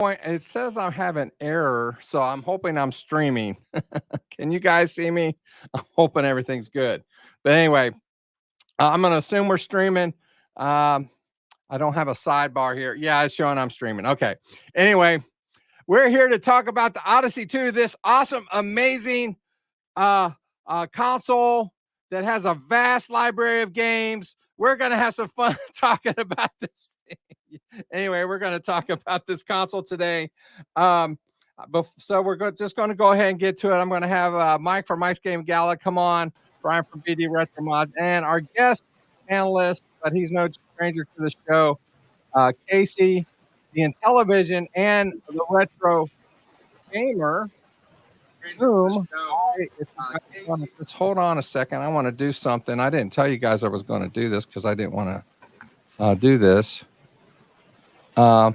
point, it says I have an error, so I'm hoping I'm streaming. Can you guys see me? I'm hoping everything's good. But anyway, I'm going to assume we're streaming. I don't have a sidebar here. Yeah, it's showing I'm streaming. Okay. Anyway, we're here to talk about the Odyssey 2, this awesome, amazing console that has a vast library of games. We're going to have some fun talking about this. Anyway, we're going to talk about this console today. So we're just going to go ahead and get to it. I'm going to have Mike from Mike's Game Gala come on, Brian from BD Retro Mods, and our guest analyst, but he's no stranger to the show, Casey, the Intellivision and the Retro Gamer. Whom, just hold on a second. I want to do something. I didn't tell you guys I was going to do this because I didn't want to do this. But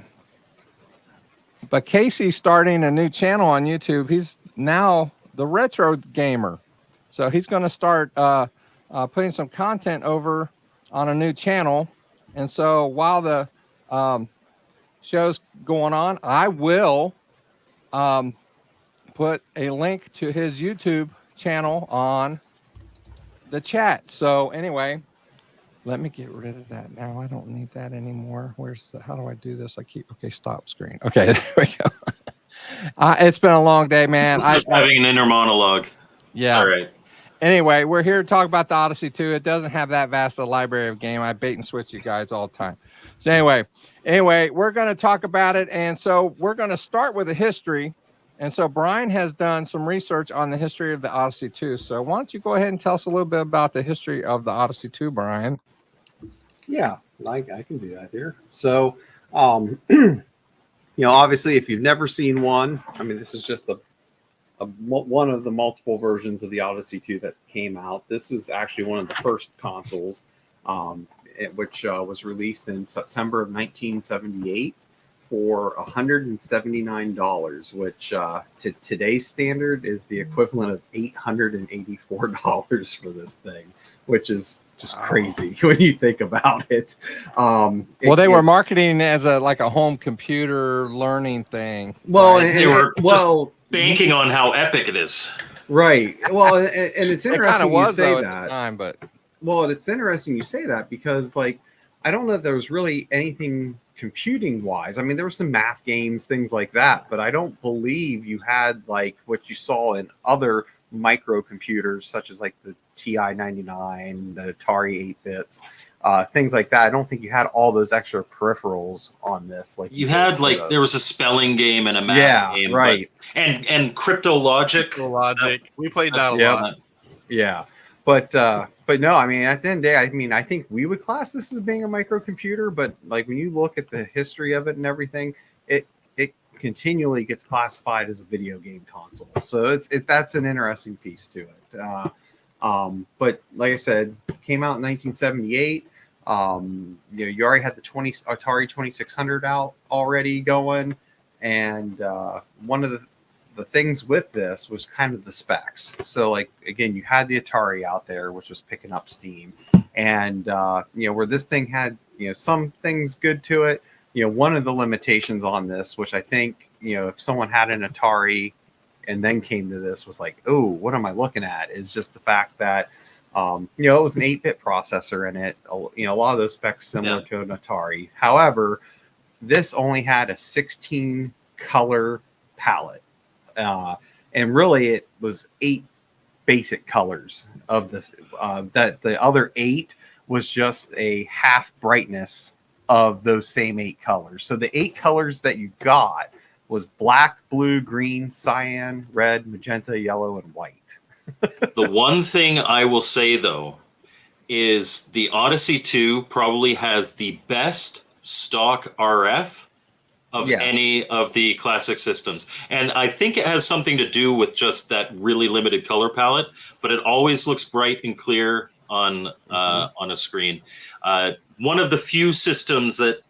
Casey's starting a new channel on YouTube. He's now the Retro Gamer. So he's going to start putting some content over on a new channel. And so while the show's going on, I will put a link to his YouTube channel on the chat. So anyway, let me get rid of that now. I don't need that anymore. How do I do this? Okay, stop screen. Okay, there we go. It's been a long day, man. Just having an inner monologue. Yeah. All right. Anyway, we're here to talk about the Odyssey 2. It doesn't have that vast a library of game. I bait and switch you guys all the time. So anyway, we're going to talk about it. And so we're going to start with the history. And so Brian has done some research on the history of the Odyssey 2. So why don't you go ahead and tell us a little bit about the history of the Odyssey 2, Brian? Yeah, I can do that here. So, obviously, if you've never seen one, I mean, this is just one of the multiple versions of the Odyssey 2 that came out. This is actually one of the first consoles, which was released in September of 1978. For $179, which to today's standard is the equivalent of $884 for this thing, which is just crazy when you think about it. They were marketing as a home computer learning thing. Well, right? They were just banking on how epic it is. Right. Well, and it's interesting you say that. At the time, but it's interesting you say that because I don't know if there was really anything computing wise. I mean, there were some math games, things like that, but I don't believe you had what you saw in other microcomputers, such as the TI-99, the Atari 8-bits, things like that. I don't think you had all those extra peripherals on this. You had there was a spelling game and a math game, right? And Cryptologic. We played that a lot. Yeah. But no, I mean, at the end of the day, I mean, I think we would class this as being a microcomputer, but when you look at the history of it and everything, it continually gets classified as a video game console. So that's an interesting piece to it. But like I said, came out in 1978. You already had the Atari 2600 out already going, and one of the things with this was kind of the specs. So again, you had the Atari out there, which was picking up steam, and where this thing had some things good to it. One of the limitations on this, which I think if someone had an Atari and then came to this, was oh, what am I looking at? Is just the fact that it was an 8-bit processor in it. A lot of those specs similar to an Atari. However, this only had a 16 color palette. And really it was 8 basic colors of this, that the other 8 was just a half brightness of those same 8 colors. So the 8 colors that you got was black, blue, green, cyan, red, magenta, yellow, and white. The one thing I will say though is the Odyssey 2 probably has the best stock RF of any of the classic systems. And I think it has something to do with just that really limited color palette, but it always looks bright and clear on a screen. One of the few systems that,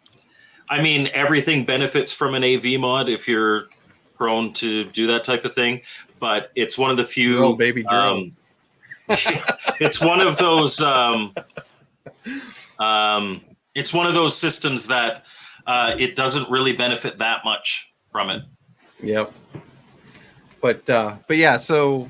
I mean, everything benefits from an AV mod if you're prone to do that type of thing, but it's one of the few... Drill, baby, drill. It's one of those... it's one of those systems that it doesn't really benefit that much from it. Yep. But yeah, so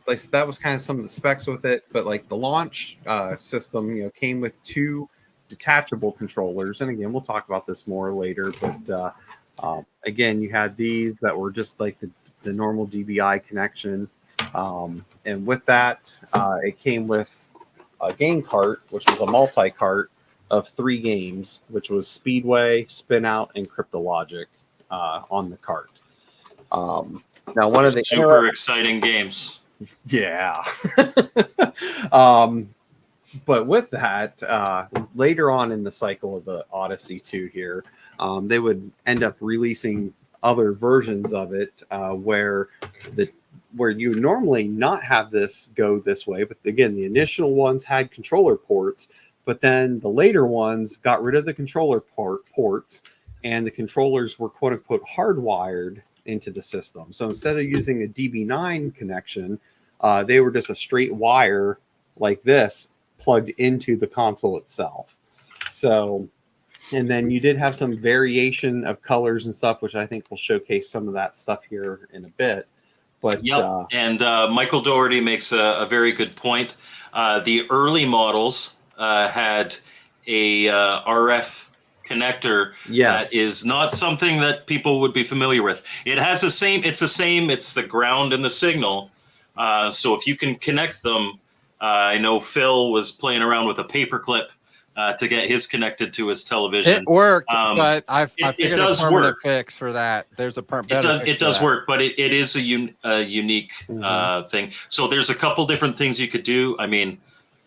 like that was kind of some of the specs with it. But like the launch system, came with 2 detachable controllers, and again, we'll talk about this more later. But again, you had these that were just like the normal DBI connection, and with that, it came with a game cart, which was a multi-cart of 3 games, which was Speedway, Spin Out, and Cryptologic on the cart. Now, one of the super exciting games. Yeah. But with that, later on in the cycle of the Odyssey 2 here, they would end up releasing other versions of it where you would normally not have this go this way. But again, the initial ones had controller ports, but then the later ones got rid of the controller ports, and the controllers were quote unquote hardwired into the system. So instead of using a DB9 connection, they were just a straight wire like this plugged into the console itself. So, and then you did have some variation of colors and stuff, which I think will showcase some of that stuff here in a bit. But yep. And Michael Doherty makes a very good point. The early models had a RF connector. Yes. That is not something that people would be familiar with. It has it's the ground and the signal. So if you can connect them, I know Phil was playing around with a paperclip to get his connected to his television. It worked, but I figured a permanent fix for that. There's a It does work, but it is a unique thing. So there's a couple different things you could do. I mean,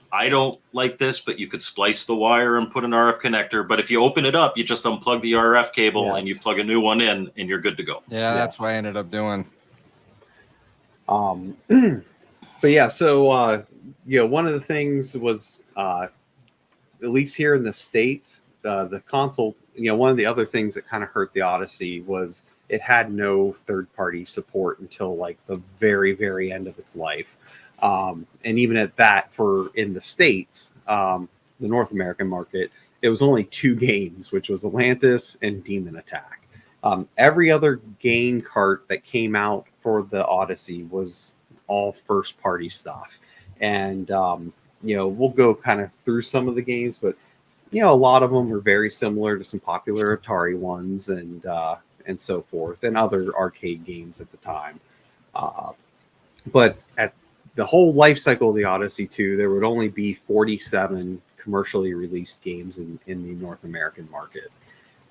I don't like this, but you could splice the wire and put an RF connector. But if you open it up, you just unplug the RF cable and you plug a new one in, and you're good to go. Yeah, that's what I ended up doing. But yeah, so one of the things was at least here in the States, the console. One of the other things that kind of hurt the Odyssey was it had no third-party support until like the very, very end of its life. And even at that, for in the States, the North American market, it was only 2 games, which was Atlantis and Demon Attack. Every other game cart that came out for the Odyssey was all first-party stuff. And, we'll go kind of through some of the games, but, a lot of them were very similar to some popular Atari ones and so forth, and other arcade games at the time. But at the whole life cycle of the Odyssey 2, there would only be 47 commercially released games in the North American market.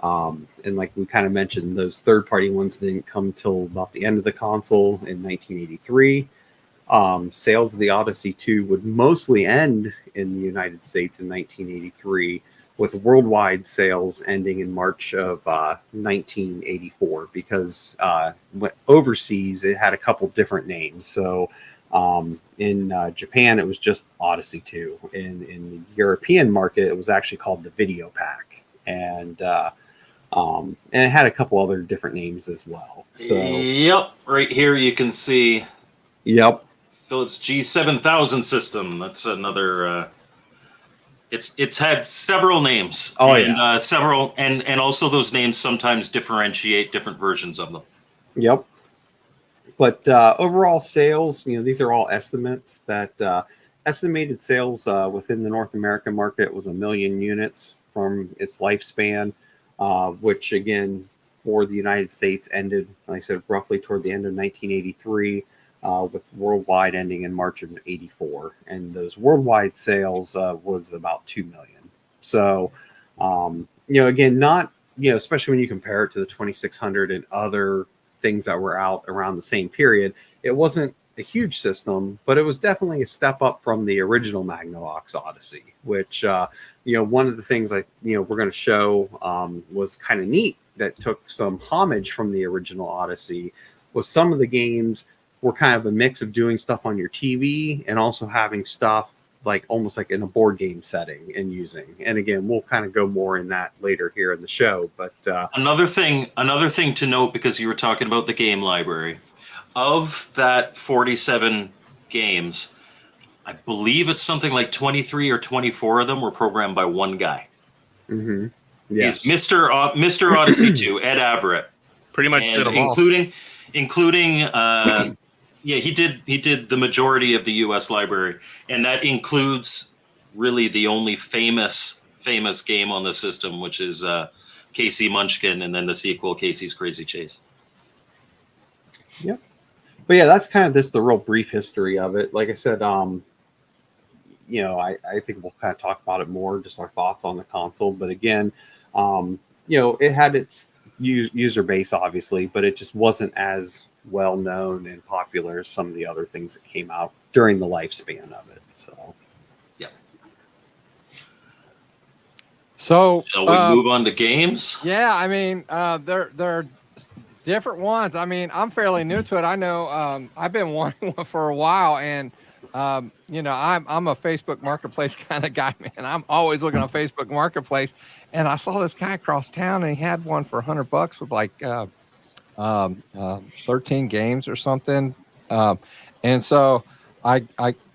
And like we kind of mentioned, those third-party ones didn't come till about the end of the console in 1983. Sales of the Odyssey 2 would mostly end in the United States in 1983, with worldwide sales ending in March of 1984, because overseas it had a couple different names. So in Japan, it was just Odyssey 2. In the European market, it was actually called the Video Pack, and it had a couple other different names as well. So yep, right here you can see. Yep. Philips G7000 system. That's another. It's had several names. Oh, and, several, and also those names sometimes differentiate different versions of them. Yep. But overall sales, these are all estimates. That estimated sales within the North American market was 1 million units from its lifespan, which again for the United States ended, like I said, roughly toward the end of 1983. With worldwide ending in March of 84. And those worldwide sales was about 2 million. So, again, not, especially when you compare it to the 2600 and other things that were out around the same period, it wasn't a huge system, but it was definitely a step up from the original Magnavox Odyssey, which, one of the things we're going to show was kind of neat that took some homage from the original Odyssey. Was some of the games were kind of a mix of doing stuff on your TV and also having stuff like almost like in a board game setting and using. And again, we'll kind of go more in that later here in the show. But another thing to note, because you were talking about the game library, of that 47 games, I believe it's something like 23 or 24 of them were programmed by one guy. Mm-hmm. Yes. He's Mr. Odyssey 2, Ed Averett, Pretty much and did them all. including yeah, he did the majority of the U.S. library, and that includes really the only famous game on the system, which is Casey Munchkin, and then the sequel, Casey's Crazy Chase. Yep. But yeah, that's kind of just the real brief history of it. Like I said, you know, I think we'll kind of talk about it more, just our thoughts on the console. But again, you know, it had its user base, obviously, but it just wasn't as well known and popular as some of the other things that came out during the lifespan of it. So, yeah. So shall we move on to games? Yeah, I mean, they're different ones. I mean, I'm fairly new to it. I know I've been wanting one for a while, and you know, I'm a Facebook Marketplace kind of guy, man. I'm always looking on Facebook Marketplace, and I saw this guy across town, and he had one for $100 with like 13 games or something. And so I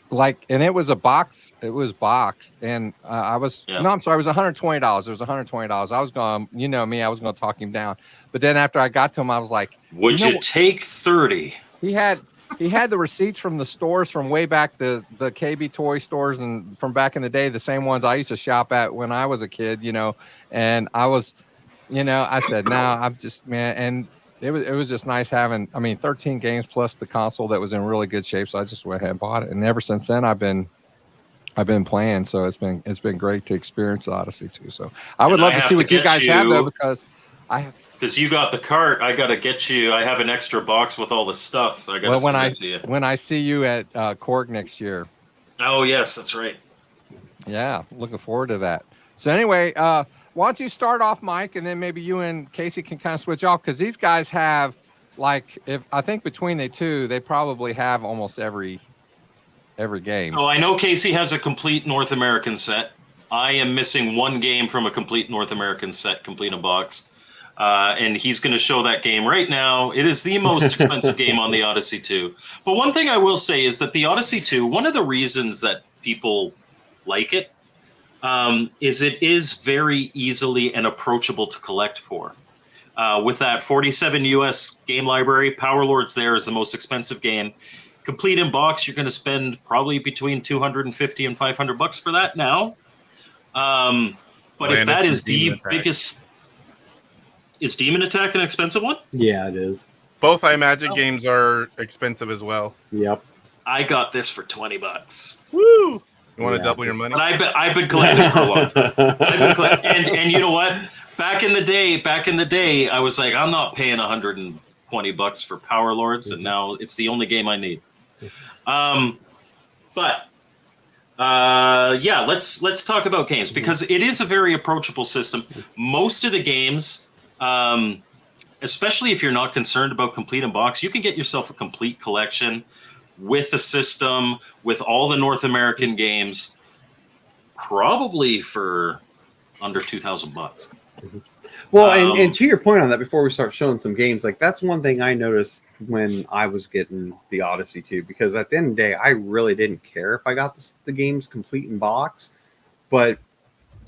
like, and it was a box. It was boxed, and I was no, I'm sorry, it was $120. It was $120. I was going, you know me, I was going to talk him down, but then after I got to him, I was like, "Would you take 30?" He had the receipts from the stores from way back, the KB toy stores, and from back in the day, the same ones I used to shop at when I was a kid, you know. And I was, you know, I said, no, I'm just, man, and it was just nice having, I mean, 13 games plus the console that was in really good shape. So I just went ahead and bought it, and ever since then I've been playing. So it's been great to experience Odyssey too. So I would love to see what you guys have though, because I have. Because you got the cart, I got to get you. I have an extra box with all the stuff. So I got to send it to you. When I see you at Korg next year. Oh yes, that's right. Yeah, looking forward to that. So anyway, why don't you start off, Mike, and then maybe you and Casey can kind of switch off, because these guys have, like, if I think between the two, they probably have almost every game. So I know Casey has a complete North American set. I am missing one game from a complete North American set, complete in box. And he's going to show that game right now. It is the most expensive game on the Odyssey 2. But one thing I will say is that the Odyssey 2, one of the reasons that people like it is it is very easily and approachable to collect for. With that 47 US game library, Power Lords there is the most expensive game. Complete in box, you're going to spend probably between $250 and $500 for that now. But if that is the biggest... Is Demon Attack an expensive one? Yeah, it is. Both iMagic games are expensive as well. Yep. I got this for $20. Woo! You want to double your money? But I've been collecting for a long time. And you know what? Back in the day, I was like, I'm not paying $120 for Power Lords, and now it's the only game I need. But yeah, let's talk about games, because it is a very approachable system. Most of the games, especially if you're not concerned about complete in box, you can get yourself a complete collection with the system, with all the North American games, probably for under $2,000. Well, and to your point on that, before we start showing some games, like that's one thing I noticed when I was getting the Odyssey 2, because at the end of the day, I really didn't care if I got the games complete in box, but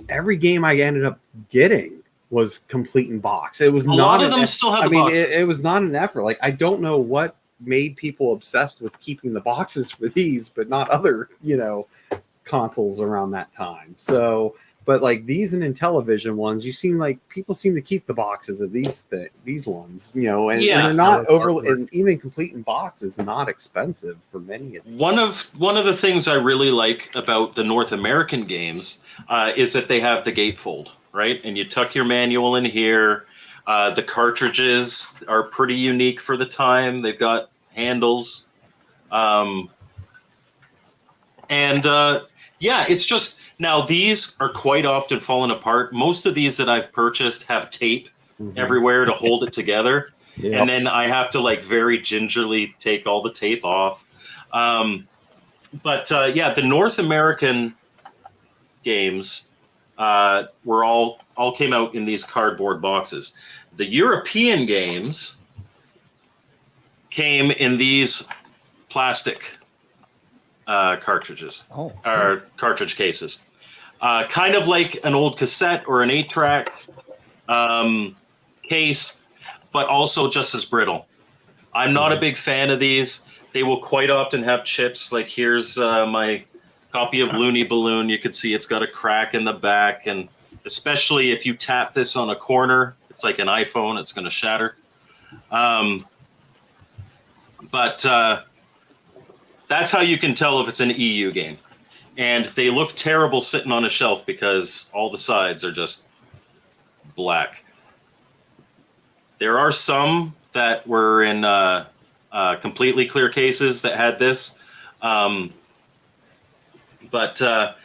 every game I ended up getting was complete in box. It was a lot of them still have the boxes. It was not an effort. Like, I don't know what made people obsessed with keeping the boxes for these, but not other, you know, consoles around that time. So, but like these and Intellivision ones, people seem to keep the boxes of these ones, you know, and they're not and even complete in box is not expensive for many of these. One of the things I really like about the North American games is that they have the gatefold, right? And you tuck your manual in here. The cartridges are pretty unique for the time. They've got handles. Yeah, it's just, now these are quite often falling apart. Most of these that I've purchased have tape everywhere to hold it together. Yep. And then I have to like very gingerly take all the tape off. Yeah, the North American games were all came out in these cardboard boxes. The European games came in these plastic cartridges, or cartridge cases. Kind of like an old cassette or an 8-track case, but also just as brittle. I'm not a big fan of these. They will quite often have chips. Like here's my copy of Looney Balloon. You can see it's got a crack in the back, and especially if you tap this on a corner, it's like an iPhone. It's going to shatter. But that's how you can tell if it's an EU game. And they look terrible sitting on a shelf because all the sides are just black. There are some that were in completely clear cases that had this. And the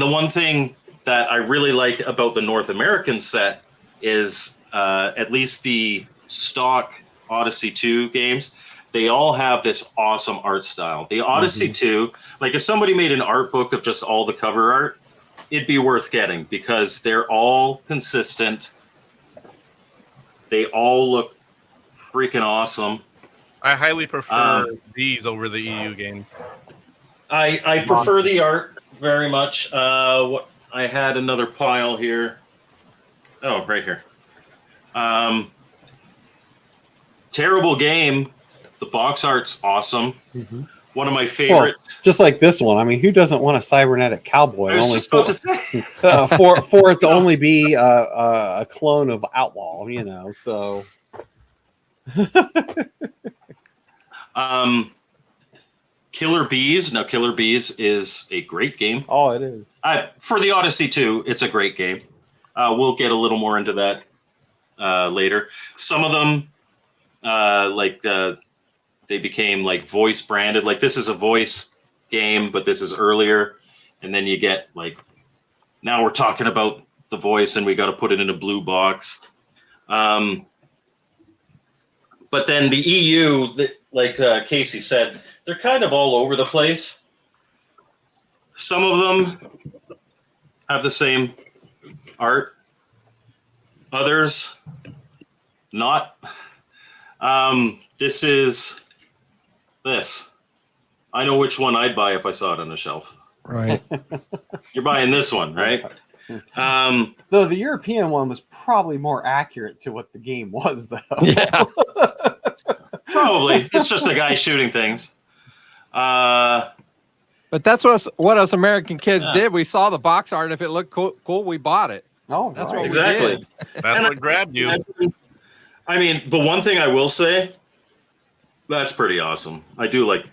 one thing that I really like about the North American set is at least the stock Odyssey 2 games, they all have this awesome art style. The Odyssey 2, like if somebody made an art book of just all the cover art, it'd be worth getting because they're all consistent. They all look freaking awesome. I highly prefer these over the EU games. I prefer the art very much. What I had another pile here. Oh, right here. Terrible game. The box art's awesome. One of my favorite. Well, just like this one. I mean, who doesn't want a cybernetic cowboy? I was just about to say. For it to only be a clone of Outlaw, you know. So. Killer Bees. Now, Killer Bees is a great game. Oh, it is. For the Odyssey 2, it's a great game. We'll get a little more into that later. Some of them, they became like voice branded. Like this is a voice game, but this is earlier. And then you get like, now we're talking about the voice and we got to put it in a blue box. But then the EU, like Casey said, they're kind of all over the place. Some of them have the same art. Others, not. This is this. I know which one I'd buy if I saw it on the shelf. Right. You're buying this one, right? Though the European one was probably more accurate to what the game was, though. Yeah. Probably. It's just a guy shooting things. But that's what us American kids did. We saw the box art. If it looked cool, we bought it. Oh, that's right. what Exactly. we did. That's what grabbed you. I mean, the one thing I will say, that's pretty awesome. I do like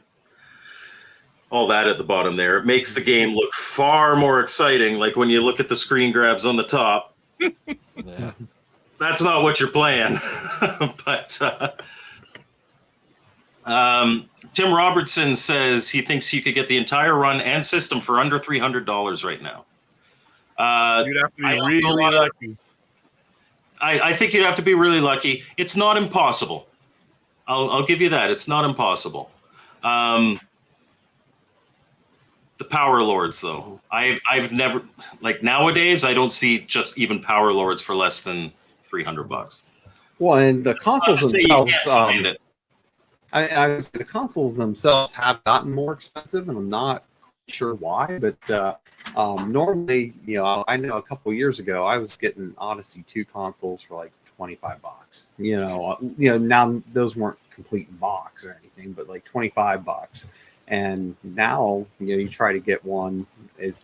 all that at the bottom there. It makes the game look far more exciting. Like when you look at the screen grabs on the top. Yeah. That's not what you're playing. But Tim Robertson says he thinks you could get the entire run and system for under $300 right now. You'd have to be really lucky. I think you'd have to be really lucky. It's not impossible. I'll give you that. It's not impossible. The Power Lords, though, I've never, like nowadays, I don't see just even Power Lords for less than $300. Well, and the consoles themselves, the the consoles themselves have gotten more expensive, and I'm not sure why, but normally, you know, I know a couple years ago I was getting Odyssey 2 consoles for like $25. You know, now those weren't complete in box or anything, but like $25. And now, you know, you try to get one,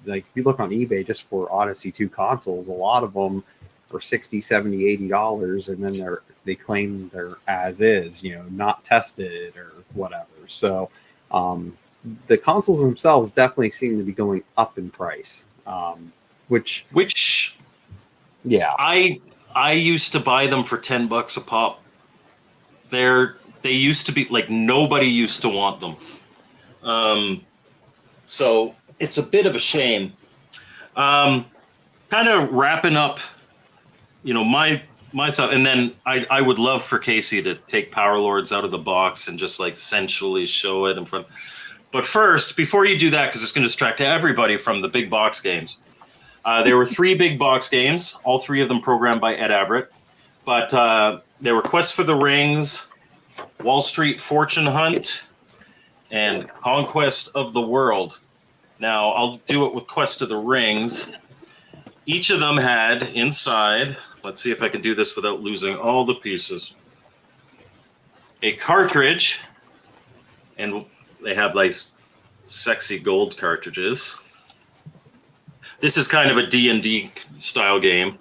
like if you look on eBay just for Odyssey 2 consoles, a lot of them are $60, $70, $80, and then they claim they're as is, you know, not tested or whatever. So the consoles themselves definitely seem to be going up in price, which yeah, I used to buy them for $10 a pop. They used to be like nobody used to want them. So it's a bit of a shame. Kind of wrapping up, you know, my thought, and then I would love for Casey to take Power Lords out of the box and just like sensually show it in front. But first, before you do that, because it's going to distract everybody from the big box games, there were 3 big box games, all 3 of them programmed by Ed Everett. But there were Quest for the Rings, Wall Street Fortune Hunt, and Conquest of the World. Now, I'll do it with Quest of the Rings. Each of them had inside, let's see if I can do this without losing all the pieces. a cartridge, and they have like sexy gold cartridges. This is kind of a D&D style game.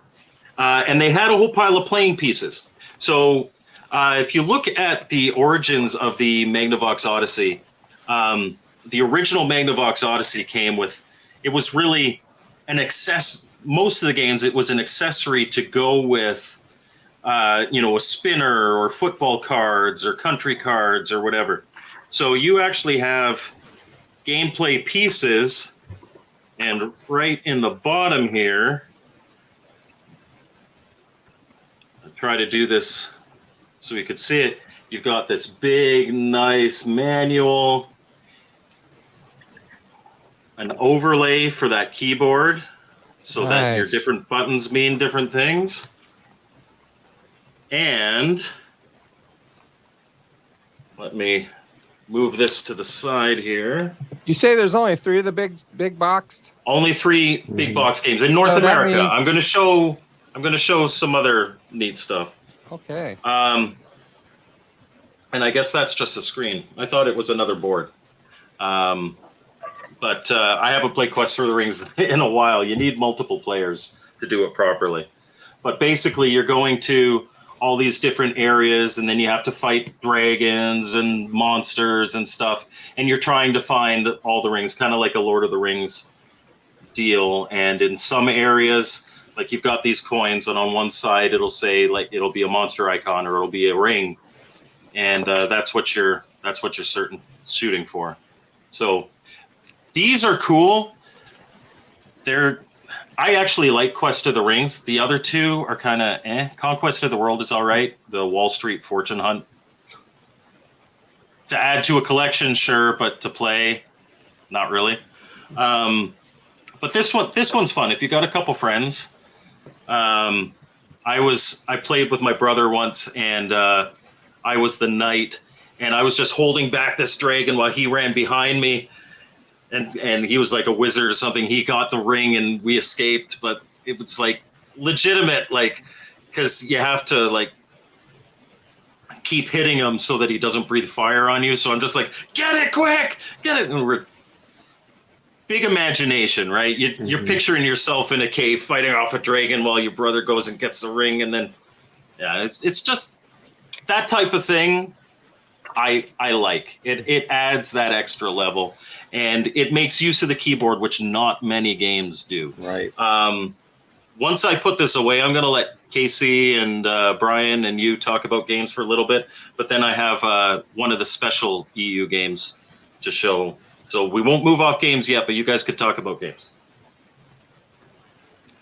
And they had a whole pile of playing pieces. So if you look at the origins of the Magnavox Odyssey, the original Magnavox Odyssey came with, it was really an most of the games, it was an accessory to go with, a spinner or football cards or country cards or whatever. So you actually have gameplay pieces, and right in the bottom here, I'll try to do this so you could see it. You've got this big, nice manual, an overlay for that keyboard so that your different buttons mean different things. And let me move this to the side here. You say there's only 3 of the big boxed? Only 3 big box games in North America. I'm going to show some other neat stuff. Okay. And I guess that's just a screen. I thought it was another board. But I haven't played Quest for the Rings in a while. You need multiple players to do it properly. But basically, you're going to all these different areas, and then you have to fight dragons and monsters and stuff. And you're trying to find all the rings, kind of like a Lord of the Rings deal. And in some areas, like you've got these coins, and on one side it'll say like it'll be a monster icon or it'll be a ring, and that's what you're shooting for. So these are cool. I actually like Quest of the Rings. The other 2 are kind of Conquest of the World is all right. The Wall Street Fortune Hunt. To add to a collection, sure, but to play, not really. But this one's fun. If you got a couple friends, I played with my brother once, and I was the knight, and I was just holding back this dragon while he ran behind me. And he was like a wizard or something. He got the ring and we escaped, but it was like legitimate, like, because you have to like keep hitting him so that he doesn't breathe fire on you. So I'm just like, get it quick, get it. And we're big imagination, right? You're picturing yourself in a cave fighting off a dragon while your brother goes and gets the ring. And then, yeah, it's just that type of thing. I like it. It adds that extra level, and it makes use of the keyboard, which not many games do. Right. Once I put this away, I'm going to let Casey and Brian and you talk about games for a little bit, but then I have one of the special EU games to show. So we won't move off games yet, but you guys could talk about games.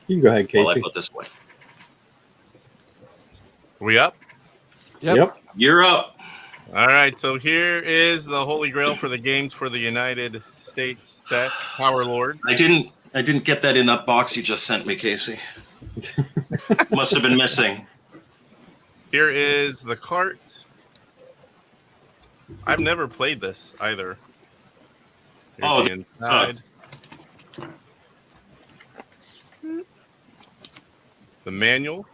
You can go ahead, Casey. While I put this away. Are we up? Yep. You're up. All right, so here is the holy grail for the games for the United States set, Power Lord. I didn't get that in that box you just sent me, Casey. Must have been missing. Here is the cart. I've never played this either. Here's the inside. The manual.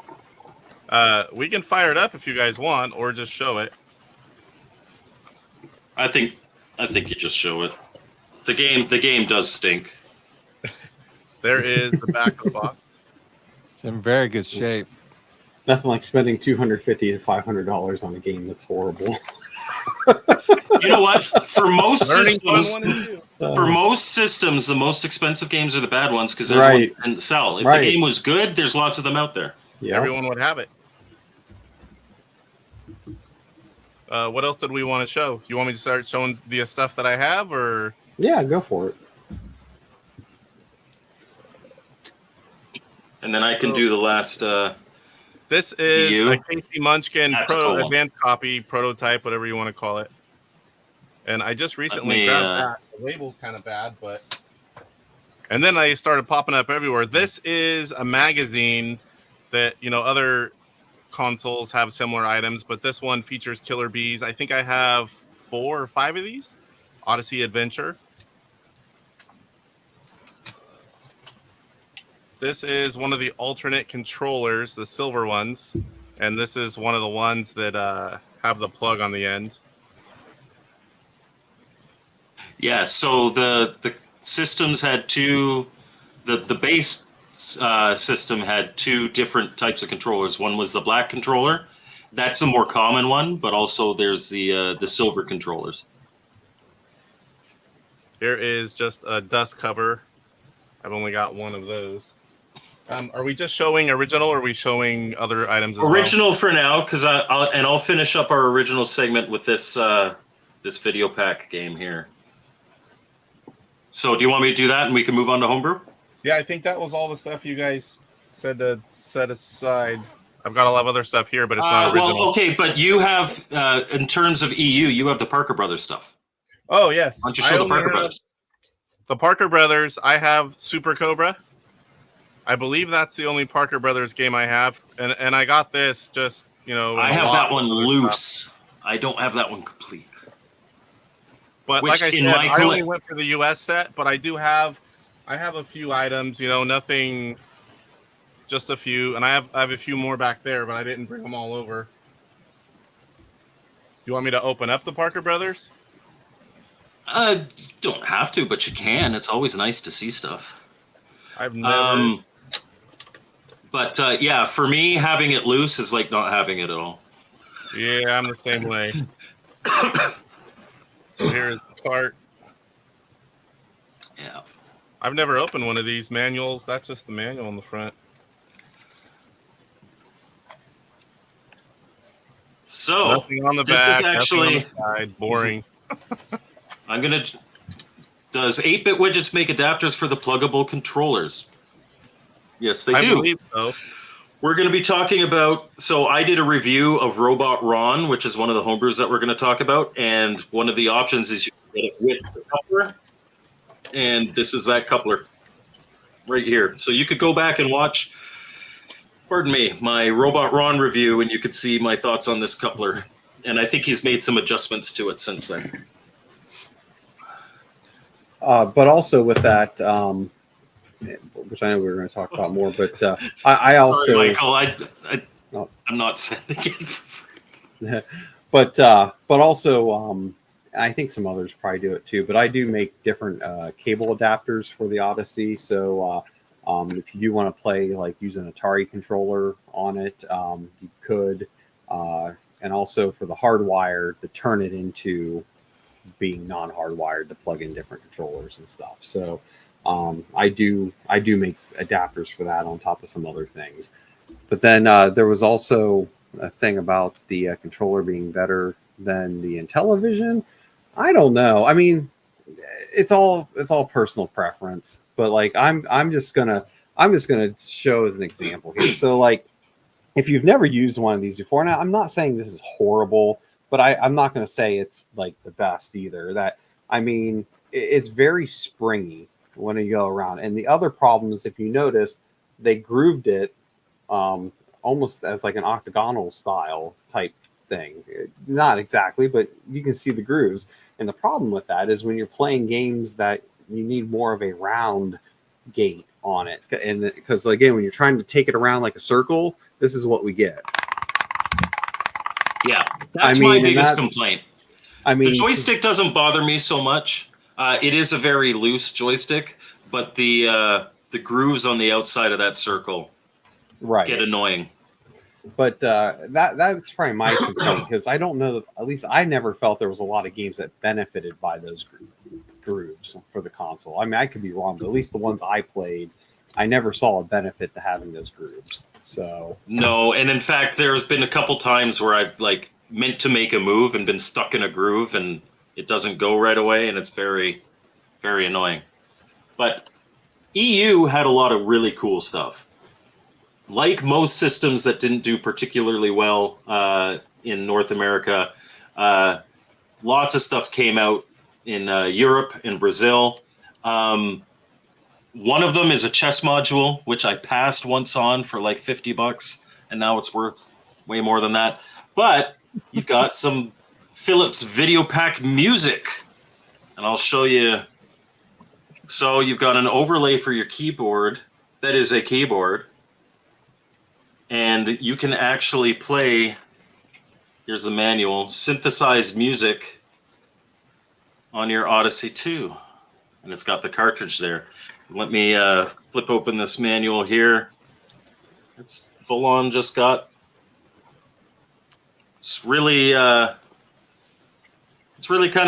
We can fire it up if you guys want, or just show it. I think you just show it. The game does stink. There is the back of the box. It's in very good shape. Nothing like spending $250 to $500 on a game that's horrible. You know what? For most systems, Learning the most expensive games are the bad ones because they're the ones that didn't sell. If the game was good, there's lots of them out there. Yeah. Everyone would have it. What else did we want to show? You want me to start showing the stuff that I have, or? Yeah, go for it. And then I can do the last. This is EU. a Casey Munchkin That's a cool one. advanced copy, prototype, whatever you want to call it. And I just recently grabbed that. The label's kind of bad, but. And then I started popping up everywhere. This is a magazine that, other consoles have similar items, but this one features Killer Bees. I think I have 4 or 5 of these. Odyssey Adventure. This is one of the alternate controllers, the silver ones, and this is one of the ones that have the plug on the end. Yeah, so the systems had two. The base system had two different types of controllers. One was the black controller. That's the more common one, but also there's the silver controllers. Here is just a dust cover. I've only got one of those. Are we just showing original, or are we showing other items as Original well? for now, because I'll finish up our original segment with this this video pack game here. So do you want me to do that, and we can move on to homebrew? Yeah, I think that was all the stuff you guys said to set aside. I've got a lot of other stuff here, but it's not original. Well, okay, but you have, in terms of EU, you have the Parker Brothers stuff. Oh, yes. Why don't you show the Parker Brothers? The Parker Brothers, I have Super Cobra. I believe that's the only Parker Brothers game I have. And I got this just, you know. I have that one loose. I don't have that one complete. But like I said, I only went for the US set, but I have a few items, you know, nothing, just a few. And I have a few more back there, but I didn't bring them all over. Do you want me to open up the Parker Brothers? You don't have to, but you can. It's always nice to see stuff. I've never. But yeah, for me, having it loose is like not having it at all. Yeah, I'm the same way. So here's the cart. Yeah. I've never opened one of these manuals. That's just the manual on the front. So nothing on the this back, is actually nothing on the side. Boring. I'm gonna. Does 8-bit widgets make adapters for the pluggable controllers? Yes, they do. I believe so. We're going to be talking about. So I did a review of Robot Ron, which is one of the homebrews that we're going to talk about, and one of the options is you can get it with the coupler, and this is that coupler right here. So you could go back and watch. Pardon me, my Robot Ron review, and you could see my thoughts on this coupler. And I think he's made some adjustments to it since then. But also with that, which I know we were going to talk about more, but I also, sorry, Michael, I'm not sending it. but also, I think some others probably do it too. But I do make different cable adapters for the Odyssey. So if you do want to play like use an Atari controller on it, you could, and also for the hardwire to turn it into being non-hardwired to plug in different controllers and stuff. So I do make adapters for that on top of some other things. But then there was also a thing about the controller being better than the Intellivision. I don't know. I mean, it's all personal preference. But like I'm just gonna show as an example here. So like if you've never used one of these before, now I'm not saying this is horrible, but I'm not going to say it's like the best either. That, I mean, it's very springy when you go around. And the other problem is, if you notice, they grooved it almost as like an octagonal style type thing. Not exactly, but you can see the grooves. And the problem with that is when you're playing games that you need more of a round gate on it. And because again, when you're trying to take it around like a circle, this is what we get. Yeah, that's my biggest complaint. I mean, the joystick doesn't bother me so much. It is a very loose joystick, but the grooves on the outside of that circle get annoying. But that's probably my complaint, because I don't know, at least I never felt there was a lot of games that benefited by those grooves for the console. I mean, I could be wrong, but at least the ones I played, I never saw a benefit to having those grooves. So no, and in fact, there's been a couple times where I've like meant to make a move and been stuck in a groove and it doesn't go right away, and it's very, very annoying. But EU had a lot of really cool stuff. Like most systems that didn't do particularly well in North America, lots of stuff came out in Europe and Brazil. One of them is a chess module, which I passed once on for like $50, and now it's worth way more than that. But you've got some Philips Video Pack music, and I'll show you. So you've got an overlay for your keyboard that is a keyboard, and you can actually play Here's the manual. Synthesized music on your Odyssey 2. And it's got the cartridge there. Let me flip open this manual here. It's full on just got... It's really kind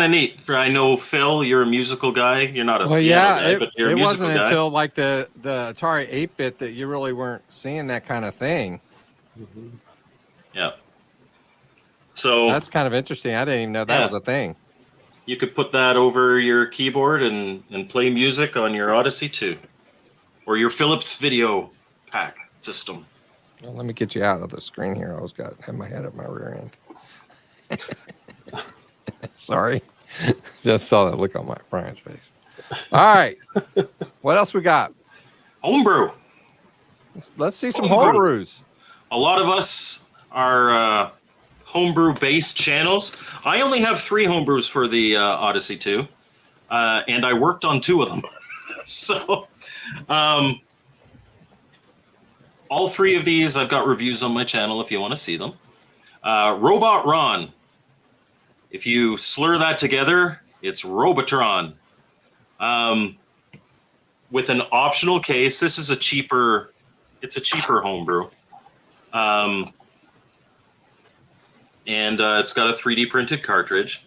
of neat. I know, Phil, you're a musical guy. You're not a piano guy, but you're a musical guy. It wasn't until like the Atari 8-bit that you really weren't seeing that kind of thing. Mhm. Yeah. So that's kind of interesting. I didn't even know that was a thing. You could put that over your keyboard and play music on your Odyssey 2 or your Philips video pack system. Well, let me get you out of the screen here. I always have my head up my rear end. Sorry. Just saw that look on Brian's face. All right. What else we got? Homebrew. Let's see some homebrews. A lot of us are homebrew-based channels. I only have 3 homebrews for the Odyssey 2, and I worked on 2 of them. So, all 3 of these, I've got reviews on my channel if you want to see them. Robot Ron. If you slur that together, it's Robotron. With an optional case, this is a cheaper homebrew. And it's got a 3D printed cartridge.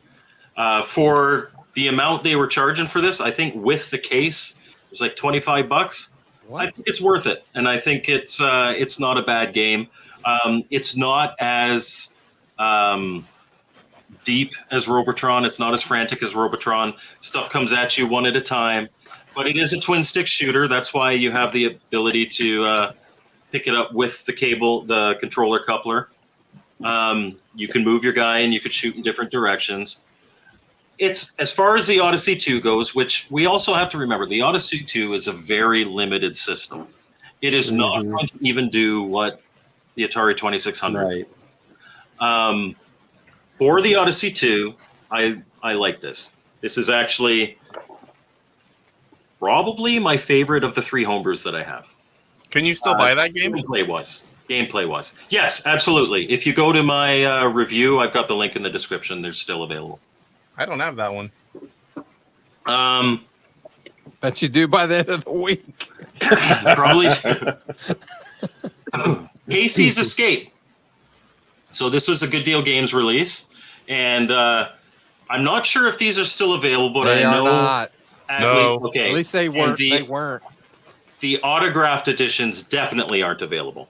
For the amount they were charging for this, I think with the case, it was like $25. What? I think it's worth it, and I think it's not a bad game. It's not as deep as Robotron. It's not as frantic as Robotron. Stuff comes at you one at a time, but it is a twin stick shooter. That's why you have the ability to pick it up with the cable, the controller coupler. You can move your guy and you could shoot in different directions. It's as far as the Odyssey 2 goes, which we also have to remember, the Odyssey 2 is a very limited system. It is not going to even do what the Atari 2600. Right. For the Odyssey 2, I like this. This is actually probably my favorite of the 3 homebrews that I have. Can you still buy that game? Gameplay wise. Yes, absolutely. If you go to my review, I've got the link in the description. They're still available. I don't have that one. Bet you do by the end of the week. Probably. Casey's Escape. So this was a Good Deal Games release, and I'm not sure if these are still available. But they I know are not. No. Okay. At least they weren't. They weren't. The autographed editions definitely aren't available.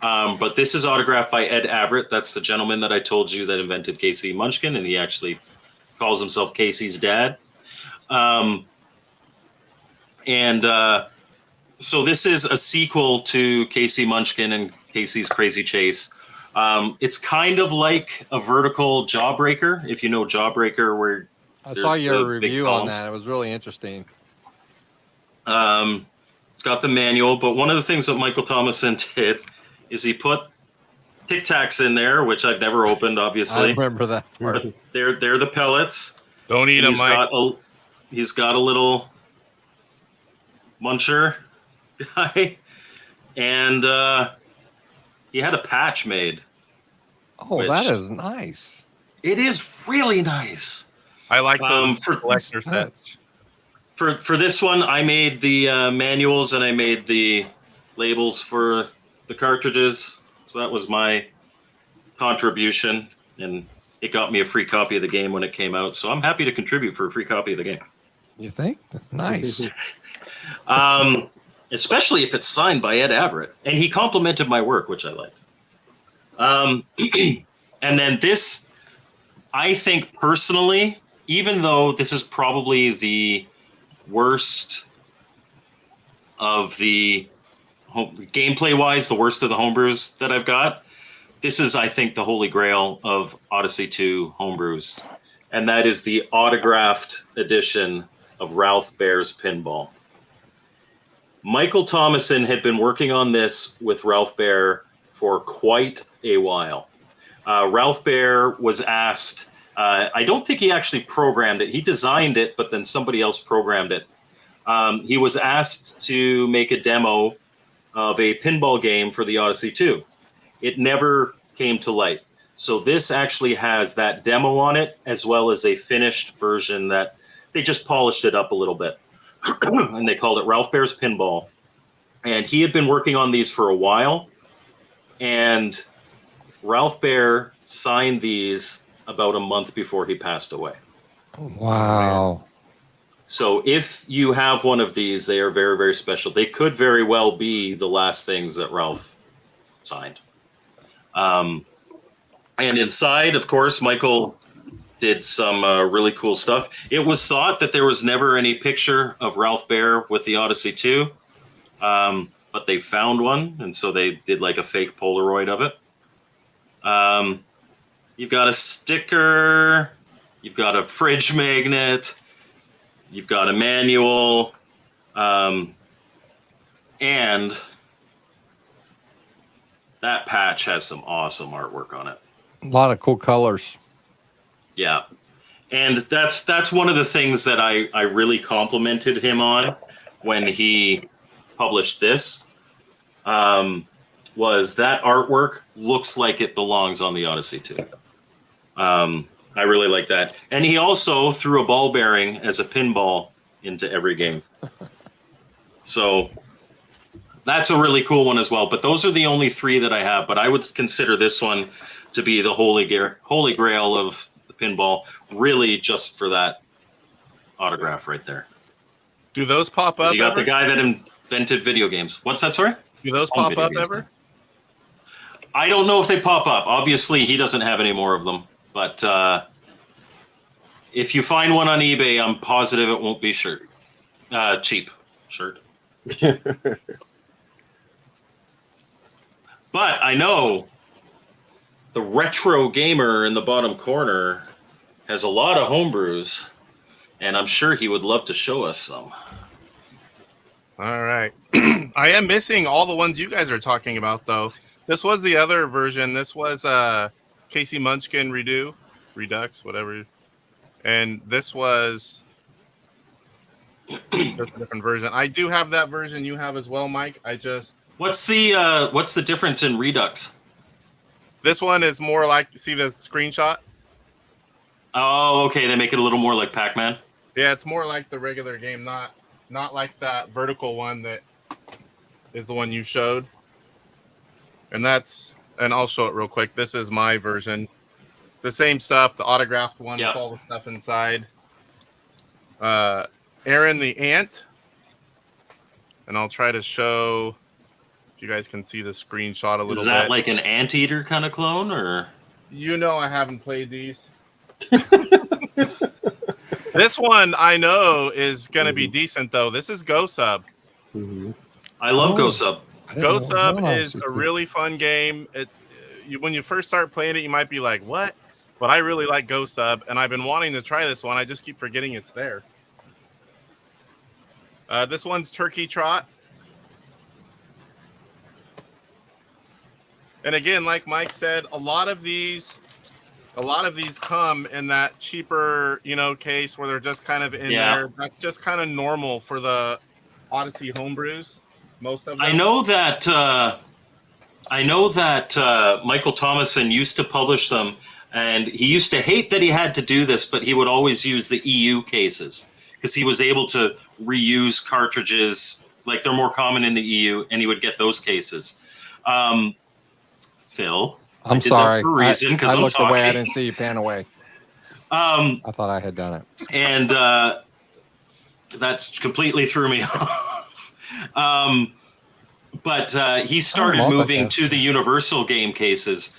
But this is autographed by Ed Averitt. That's the gentleman that I told you that invented Casey Munchkin, and he actually calls himself Casey's dad. So this is a sequel to Casey Munchkin and Casey's Crazy Chase. It's kind of like a vertical Jawbreaker, if you know Jawbreaker, where I saw your review on that. It was really interesting. It's got the manual, but one of the things that Michael Thomason did is he put Tic Tacs in there, which I've never opened, obviously. I remember that part. They're the pellets. Don't eat them, Mike. He's got a little muncher guy, and he had a patch made. Oh, that is nice. It is really nice. I like those for collector sets. For this one, I made the manuals and I made the labels for the cartridges. So that was my contribution, and it got me a free copy of the game when it came out. So I'm happy to contribute for a free copy of the game. You think? Nice. Especially if it's signed by Ed Averitt. And he complimented my work, which I liked. And then this, I think personally, even though this is probably the worst of the gameplay-wise, the worst of the homebrews that I've got, this is, I think, the holy grail of Odyssey 2 homebrews. And that is the autographed edition of Ralph Baer's Pinball. Michael Thomason had been working on this with Ralph Baer for quite a while. Ralph Baer was asked, I don't think he actually programmed it. He designed it, but then somebody else programmed it. He was asked to make a demo of a pinball game for the Odyssey 2. It never came to light. So this actually has that demo on it, as well as a finished version that they just polished it up a little bit. And they called it Ralph Bear's Pinball. And he had been working on these for a while. And Ralph Bear signed these about a month before he passed away. Wow. So if you have one of these, they are very, very special. They could very well be the last things that Ralph signed. And inside, of course, Michael did some really cool stuff. It was thought that there was never any picture of Ralph Bear with the Odyssey 2, but they found one, and so they did like a fake Polaroid of it. You've got a sticker, you've got a fridge magnet, you've got a manual, and that patch has some awesome artwork on it. A lot of cool colors. Yeah. And that's one of the things that I really complimented him on when he published this, was that artwork looks like it belongs on the Odyssey 2. I really like that. And he also threw a ball bearing as a pinball into every game. So that's a really cool one as well. But those are the only 3 that I have. But I would consider this one to be the holy grail of the pinball, really just for that autograph right there. Do those pop up? You got ever? the guy that invented video games. What's that, sorry? Do those pop up ever? I don't know if they pop up. Obviously, he doesn't have any more of them. But if you find one on eBay, I'm positive it won't be cheap shirt. But I know the retro gamer in the bottom corner has a lot of homebrews, and I'm sure he would love to show us some. All right. I am missing all the ones you guys are talking about, though. This was the other version. This was Casey Munchkin Redux, whatever. And this was just a different version. I do have that version you have as well, Mike. What's the difference in Redux? This one is more like, see the screenshot? Oh, okay. They make it a little more like Pac-Man. Yeah, it's more like the regular game, not like that vertical one that is the one you showed. And I'll show it real quick. This is my version. The same stuff, the autographed one with all the stuff inside. Aaron the Ant. And I'll try to show if you guys can see the screenshot a little bit. Is that like an anteater kind of clone, or? You know I haven't played these. This one I know is going to be decent, though. This is Go Sub. I love Go Sub. Go Sub is a really fun game. When you first start playing it, you might be like, what? But I really like Go Sub, and I've been wanting to try this one. I just keep forgetting it's there. This one's Turkey Trot. And again, like Mike said, a lot of these come in that cheaper, case where they're just kind of in there. That's just kind of normal for the Odyssey homebrews. Most of them. I know that Michael Thomason used to publish them, and he used to hate that he had to do this, but he would always use the EU cases because he was able to reuse cartridges. Like, they're more common in the EU, and he would get those cases. Phil, I'm sorry. For a reason, because I I'm looked talking. away. I didn't see you pan away. I thought I had done it. And that completely threw me off. But he started moving to the Universal game cases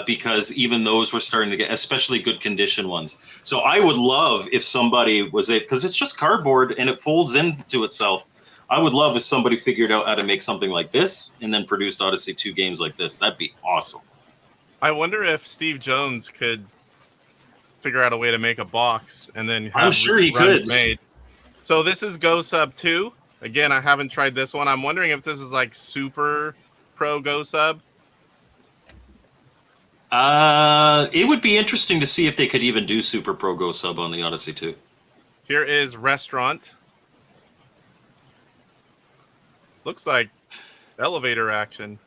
because even those were starting to get especially good condition ones. So I would love if somebody because it's just cardboard and it folds into itself. I would love if somebody figured out how to make something like this and then produced Odyssey 2 games like this. That'd be awesome. I wonder if Steve Jones could figure out a way to make a box and then have I'm sure he could. Made. So this is Go Sub 2. Again, I haven't tried this one. I'm wondering if this is like Super Pro Go Sub. It would be interesting to see if they could even do Super Pro Go Sub on the Odyssey 2. Here is Restaurant. Looks like elevator action.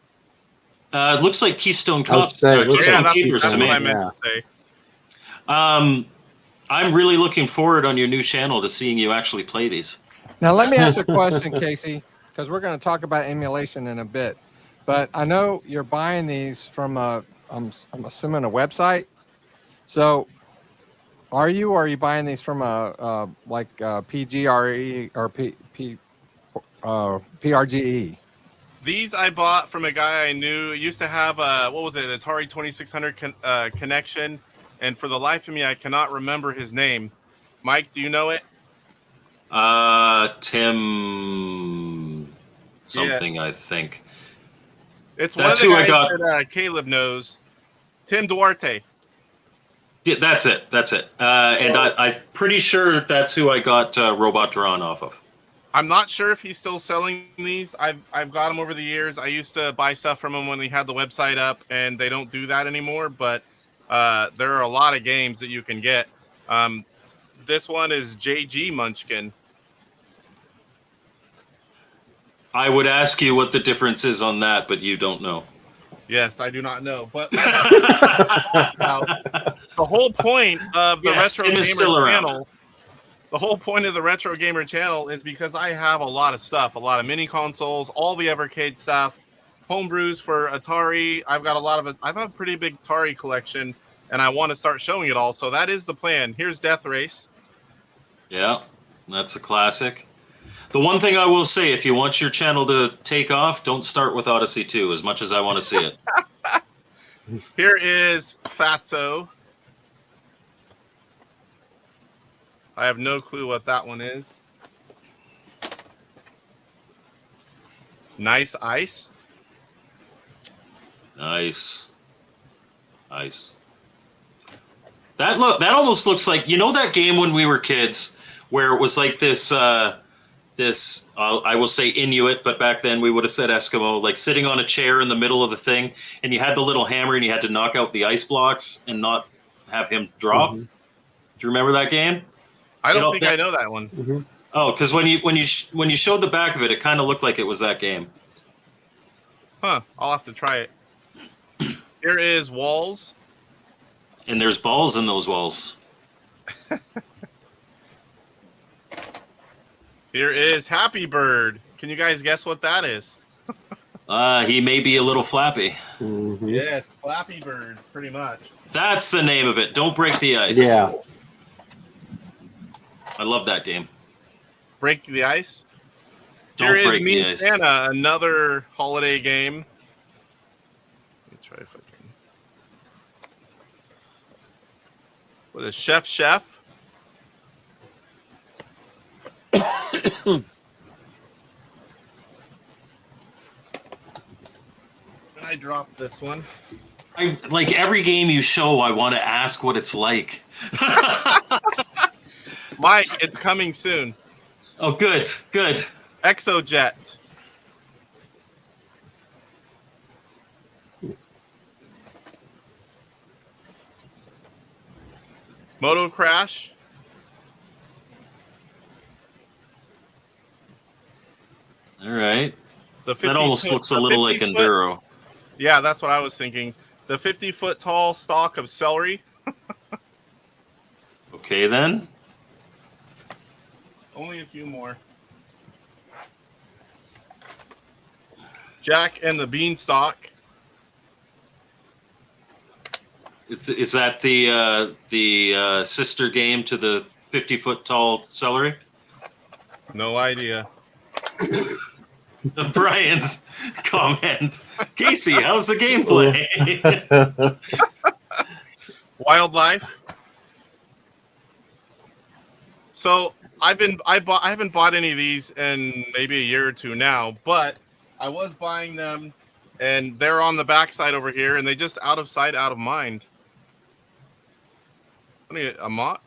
It looks like Keystone I was saying, it looks Keystone Yeah, like Keepers that's to what me. I meant to say. I'm really looking forward on your new channel to seeing you actually play these. Now, let me ask a question, Casey, because we're going to talk about emulation in a bit. But I know you're buying these from I'm assuming a website. So, are you buying these from a PGRE or PRGE? These I bought from a guy I knew. Used to have what was it, Atari 2600 connection, and for the life of me, I cannot remember his name. Mike, do you know it? Tim something, I think. It's That's one who of I the guys got. that Caleb knows. Tim Duarte. Yeah, that's it. And I'm pretty sure that's who I got Robot Drawn off of. I'm not sure if he's still selling these. I've got them over the years. I used to buy stuff from him when he had the website up, and they don't do that anymore. But there are a lot of games that you can get. This one is JG Munchkin. I would ask you what the difference is on that, but you don't know. Yes, I do not know. But the whole point of the Retro Gamer channel, the whole point of the Retro Gamer channel is because I have a lot of stuff, a lot of mini consoles, all the Evercade stuff, homebrews for Atari. I have a pretty big Atari collection, and I want to start showing it all. So that is the plan. Here's Death Race. Yeah, that's a classic. The one thing I will say, if you want your channel to take off, don't start with Odyssey 2, as much as I want to see it. Here is Fatso. I have no clue what that one is. Nice Ice. Nice. That almost looks like, you know, that game when we were kids where it was like this I will say Inuit, but back then we would have said Eskimo, like sitting on a chair in the middle of the thing, and you had the little hammer and you had to knock out the ice blocks and not have him drop. Do you remember that game? I don't think I know that one. Oh, because when you showed the back of it, it kind of looked like it was that game. Huh? I'll have to try it. Here is Walls. And there's balls in those walls. Here is Happy Bird. Can you guys guess what that is? He may be a little flappy. Yes, Flappy Bird, pretty much. That's the name of it. Don't break the ice. Yeah. I love that game. Break the Ice. Don't Here is break Me the and ice. Santa, another holiday game. Let's try if I can. What is Chef? I dropped this one. I like every game you show. I want to ask what it's like. Mike, it's coming soon. Oh, good. Exojet. Moto Crash. All right. The That almost looks a little like Enduro. Yeah, that's what I was thinking. The 50-foot tall stalk of celery. Okay, then. Only a few more. Jack and the Beanstalk. Is that the sister game to the 50-foot tall celery? No idea. Brian's comment. Casey, how's the gameplay? Wildlife. So I haven't bought any of these in maybe a year or two now, but I was buying them, and they're on the backside over here, and they just out of sight, out of mind. Amok.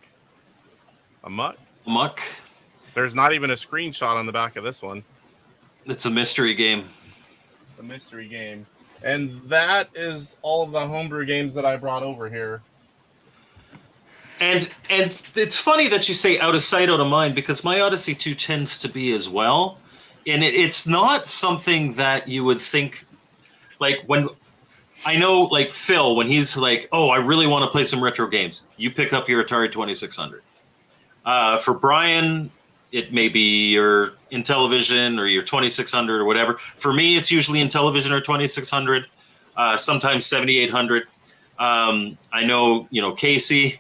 There's not even a screenshot on the back of this one. It's a mystery game. A mystery game. And that is all of the homebrew games that I brought over here. And it's funny that you say out of sight, out of mind, because my Odyssey 2 tends to be as well. And it's not something that you would think, like when I know, like Phil, when he's like, "Oh, I really want to play some retro games," you pick up your Atari 2600. For Brian, it may be your Intellivision or your 2600 or whatever. For me, it's usually Intellivision or 2600. Sometimes 7800. I know, Casey,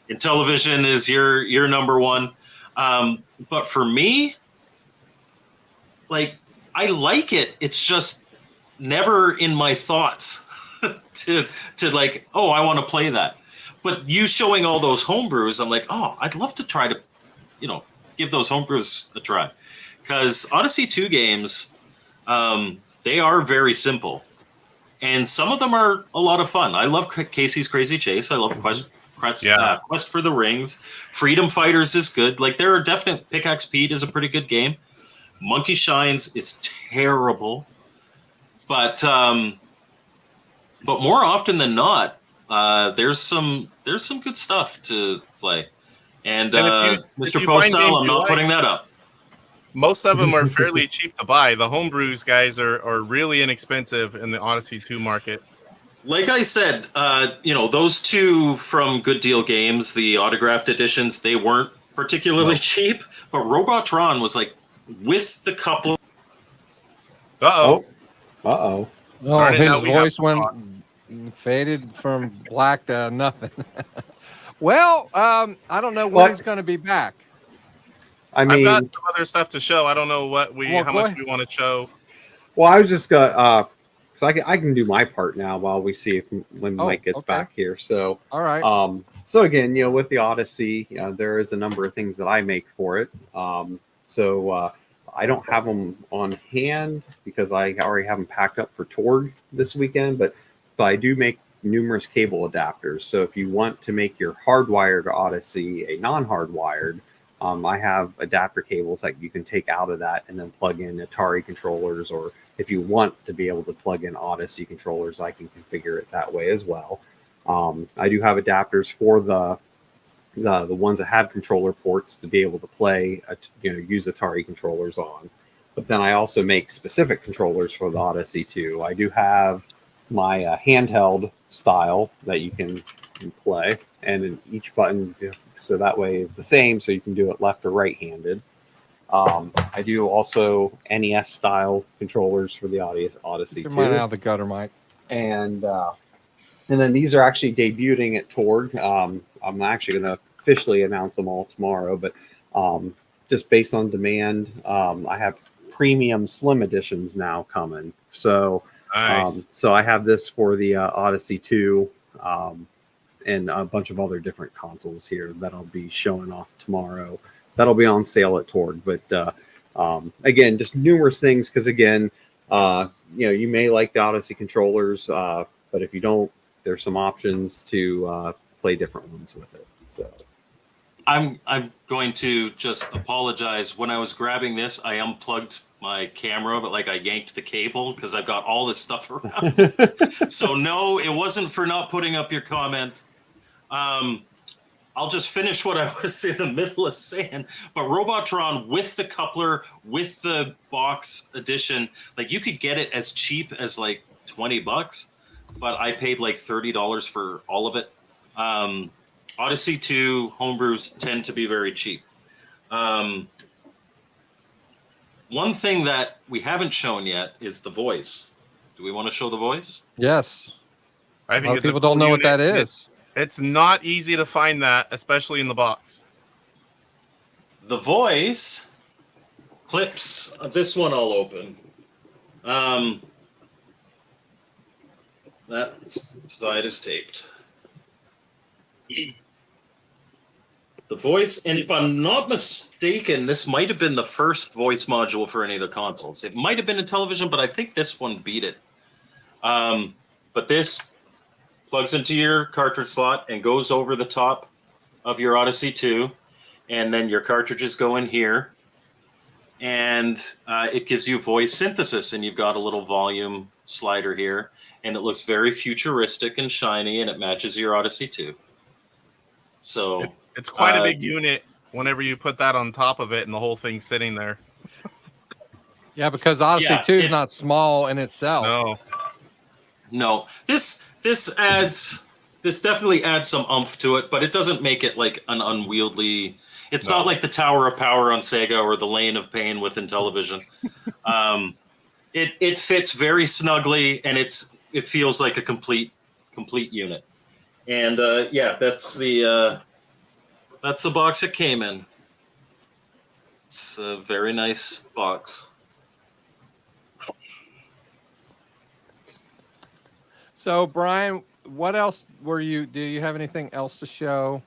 Intellivision is your number one. But for me, like, I like it. It's just never in my thoughts to like, oh, I want to play that. But you showing all those homebrews, I'm like, oh, I'd love to try to, give those homebrews a try. Because Odyssey 2 games, they are very simple. And some of them are a lot of fun. I love Casey's Crazy Chase. I love Quest for the Rings. Freedom Fighters is good. Like, there are definite... Pickaxe Pete is a pretty good game. Monkey Shines is terrible. But more often than not, there's some good stuff to play. And Mr. Postal, I'm not putting that up. Most of them are fairly cheap to buy. The homebrews guys are really inexpensive in the Odyssey 2 market. Like I said, those two from Good Deal Games, the autographed editions, they weren't particularly cheap. But Robotron was like with the couple. Uh-oh. Oh, his voice faded from black to nothing. Well, I don't know when he's going to be back. I mean, I've got some other stuff to show. I don't know how much we want to show. Well, I was just gonna, so I can do my part now while we see when Mike gets back here. So, all right. So again, with the Odyssey, there is a number of things that I make for it. So I don't have them on hand because I already have them packed up for Torg this weekend, but I do make numerous cable adapters. So if you want to make your hardwired Odyssey a non-hardwired, I have adapter cables that you can take out of that and then plug in Atari controllers, or if you want to be able to plug in Odyssey controllers, I can configure it that way as well. I do have adapters for the ones that have controller ports to be able to play, use Atari controllers on. But then I also make specific controllers for the Odyssey 2. I do have my handheld style that you can play, and in each button, so that way is the same, so you can do it left or right-handed. I do also NES style controllers for the Odyssey 2. Get mine out of the gutter, Mike. And then these are actually debuting at Torg. I'm actually going to officially announce them all tomorrow, but just based on demand, I have premium slim editions now coming. So nice. So I have this for the Odyssey 2 and a bunch of other different consoles here that I'll be showing off tomorrow. That'll be on sale at Torg. But again, just numerous things, because again, you may like the Odyssey controllers, but if you don't, there's some options to play different ones with it. So I'm going to just apologize. When I was grabbing this, I unplugged my camera, but like I yanked the cable because I've got all this stuff around. So no, it wasn't for not putting up your comment. I'll just finish what I was in the middle of saying. But Robotron with the coupler, with the box edition, like you could get it as cheap as like $20, but I paid like $30 for all of it. Odyssey 2 homebrews tend to be very cheap. One thing that we haven't shown yet is the voice. Do we want to show the voice? Yes. I think a lot of people don't know what that is. It's not easy to find that, especially in the box. The voice clips. This one I'll open. That side is taped. The voice, and if I'm not mistaken, this might have been the first voice module for any of the consoles. It might have been a television, but I think this one beat it. But this plugs into your cartridge slot and goes over the top of your Odyssey 2, and then your cartridges go in here, and it gives you voice synthesis, and you've got a little volume slider here, and it looks very futuristic and shiny, and it matches your Odyssey 2. So it's quite a big unit whenever you put that on top of it and the whole thing's sitting there. Yeah, because Odyssey 2 is not small in itself. No. No, this definitely adds some oomph to it, but it doesn't make it like an unwieldy. It's not like the Tower of Power on Sega or the Lane of Pain with Intellivision. It fits very snugly, and it feels like a complete unit. And yeah, that's the box it came in. It's a very nice box. So, Brian, what else do you have anything else to show?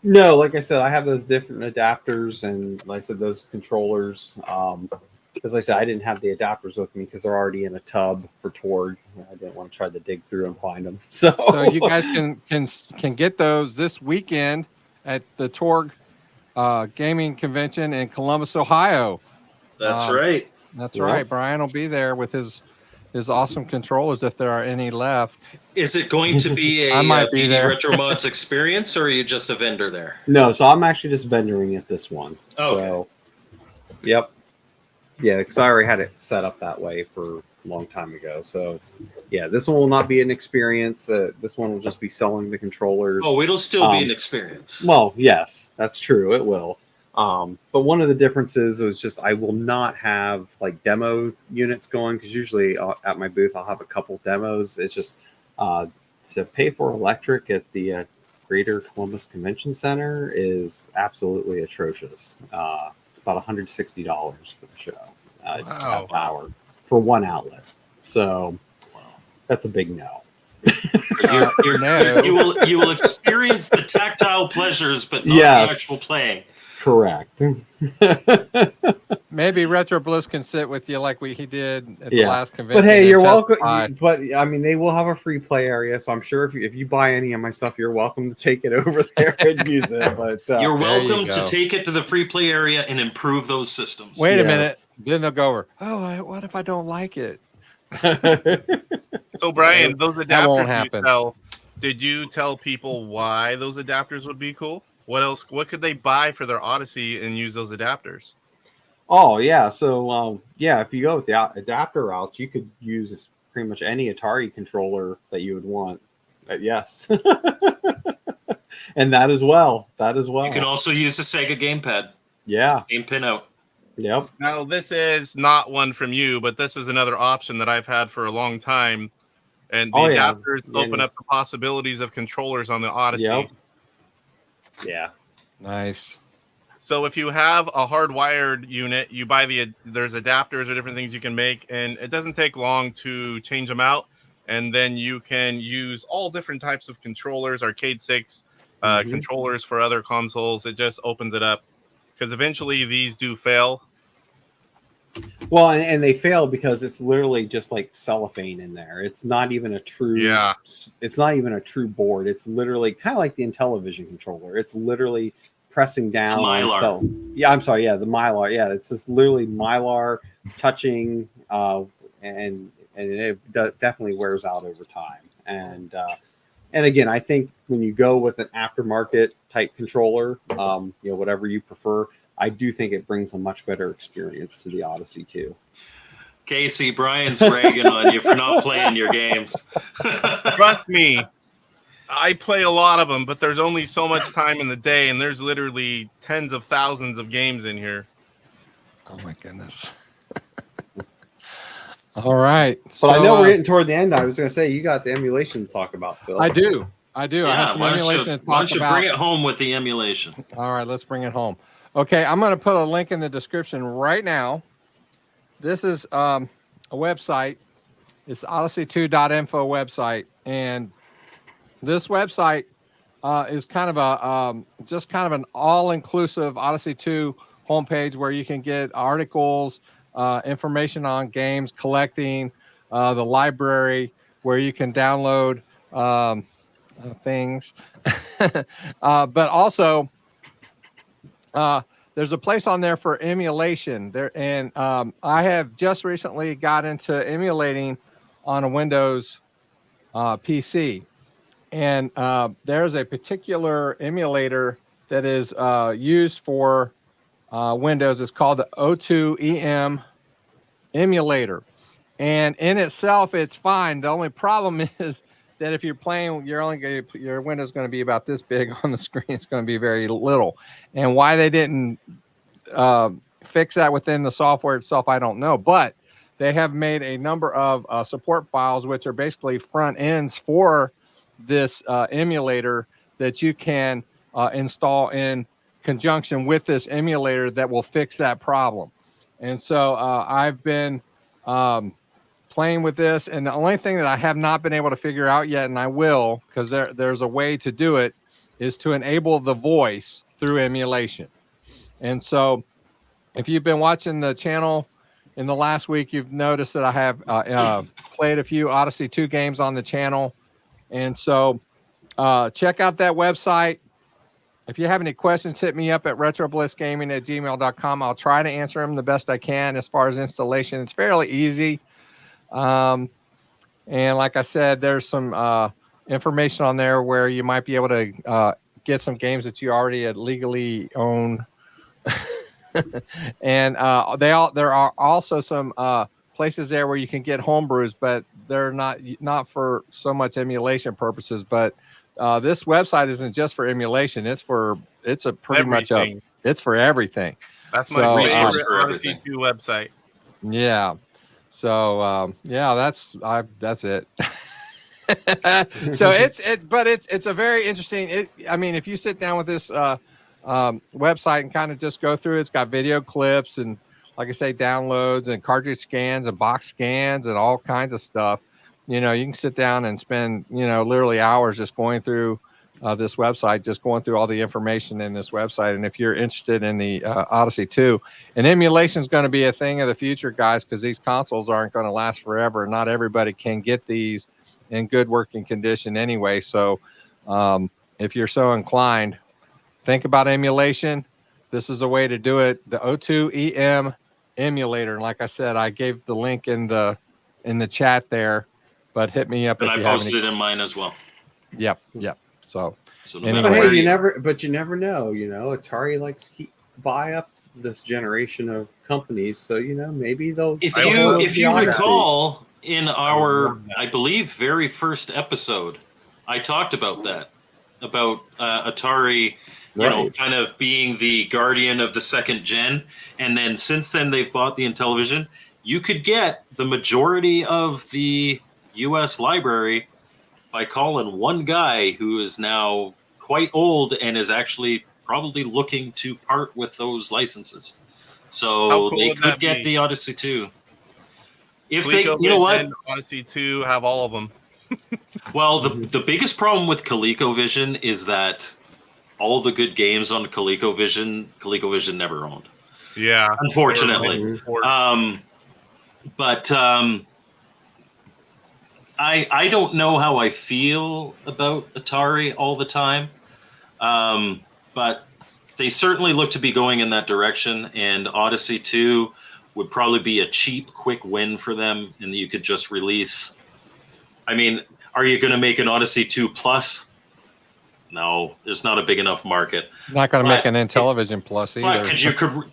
No, like I said, I have those different adapters, and like I said, those controllers. As I said, I didn't have the adapters with me because they're already in a tub for Torg. I didn't want to try to dig through and find them. So you guys can get those this weekend at the Torg gaming convention in Columbus, Ohio. That's right. That's right. Brian will be there with his awesome controllers if there are any left. Is it going to be a BD Retro Mods experience, or are you just a vendor there? No, so I'm actually just vendoring at this one. Oh, okay. So, yep. Yeah, because I already had it set up that way for a long time ago. So, yeah, this one will not be an experience. This one will just be selling the controllers. Oh, it'll still be an experience. Well, yes, that's true. It will. But one of the differences is just I will not have like demo units going, because usually at my booth I'll have a couple demos. It's just to pay for electric at the Greater Columbus Convention Center is absolutely atrocious. It's about $160 for the show. Just half hour for one outlet. So that's a big no. You will experience the tactile pleasures, but not the actual playing. Correct. Maybe Retro Bliss can sit with you like he did at the last convention. But hey, you're welcome. But I mean, they will have a free play area, so I'm sure if you buy any of my stuff, you're welcome to take it over there and use it. But you're welcome to take it to the free play area and improve those systems. Wait a minute. Then they'll go over, oh, what if I don't like it? So, Brian, those adapters did you tell people why those adapters would be cool? What else? What could they buy for their Odyssey and use those adapters? Oh, yeah. So, if you go with the adapter route, you could use pretty much any Atari controller that you would want. Yes. And that as well. You can also use the Sega gamepad. Yeah. Game pinout. Yep. Now, this is not one from you, but this is another option that I've had for a long time. And the adapters open up the possibilities of controllers on the Odyssey. Yep. Yeah. Nice. So if you have a hardwired unit, you buy there's adapters or different things you can make, and it doesn't take long to change them out. And then you can use all different types of controllers, arcade sticks, controllers for other consoles. It just opens it up, because eventually these do fail. Well, and they fail because it's literally just like cellophane in there. It's not even a true. Yeah. It's not even a true board. It's literally kind of like the Intellivision controller. It's literally pressing down. It's Mylar. Yeah, I'm sorry. Yeah, the Mylar. Yeah, it's just literally Mylar touching, and it definitely wears out over time. And again, I think when you go with an aftermarket type controller, whatever you prefer, I do think it brings a much better experience to the Odyssey too. Casey, Brian's ragging on you for not playing your games. Trust me, I play a lot of them, but there's only so much time in the day, and there's literally tens of thousands of games in here. Oh my goodness. All right. But I know we're getting toward the end. I was going to say, you got the emulation to talk about, Phil. I do. Yeah, I have some emulation to talk about. Why don't you bring it home with the emulation? All right, let's bring it home. Okay, I'm going to put a link in the description right now. This is a website. It's odyssey2.info website, and this website is kind of just kind of an all-inclusive Odyssey 2 homepage where you can get articles, information on games, collecting, the library where you can download things, but also. There's a place on there for emulation there, and I have just recently got into emulating on a Windows PC, and there's a particular emulator that is used for Windows. It's called the O2EM emulator, and in itself, it's fine. The only problem is that if you're playing, your window's going to be about this big on the screen. It's going to be very little. And why they didn't fix that within the software itself, I don't know. But they have made a number of support files, which are basically front ends for this emulator that you can install in conjunction with this emulator that will fix that problem. And so I've been playing with this, and the only thing that I have not been able to figure out yet, and I will, because there's a way to do it, is to enable the voice through emulation. And so if you've been watching the channel in the last week, you've noticed that I have played a few Odyssey 2 games on the channel. And so check out that website. If you have any questions, hit me up at retroblissgaming@gmail.com. I'll try to answer them the best I can. As far as installation, it's fairly easy. And like I said, there's some information on there where you might be able to get some games that you already legally own. And there are also some places there where you can get homebrews, but they're not for so much emulation purposes. But this website isn't just for emulation; it's for it's for everything. That's my resource favorite for Odyssey 2 website. Yeah. So yeah, that's it. So it's a very interesting. I mean, if you sit down with this website and kind of just go through, it's got video clips and, like I say, downloads and cartridge scans and box scans and all kinds of stuff. You know, you can sit down and spend, literally hours just going through this website, just going through all the information in this website. And if you're interested in the Odyssey 2, and emulation is going to be a thing of the future, guys, because these consoles aren't going to last forever. Not everybody can get these in good working condition anyway. So if you're so inclined, think about emulation. This is a way to do it. The O2EM emulator. And like I said, I gave the link in the chat there, but hit me up. And I posted it in mine as well. Yep. So no hey, you never know. Atari likes to buy up this generation of companies, so maybe they'll. If you recall, in our, I believe, very first episode, I talked about that, about Atari, kind of being the guardian of the second gen, and then since then they've bought the Intellivision. You could get the majority of the U.S. library by calling one guy who is now quite old and is actually probably looking to part with those licenses. So they could get the Odyssey 2. If Odyssey 2 have all of them. Well, the biggest problem with ColecoVision is that all the good games on ColecoVision never owned. Yeah. Unfortunately. But I don't know how I feel about Atari all the time. But they certainly look to be going in that direction, and Odyssey 2 would probably be a cheap, quick win for them, and you could just release. I mean, are you going to make an Odyssey 2 Plus? No, there's not a big enough market. Not going to make an Intellivision Plus either.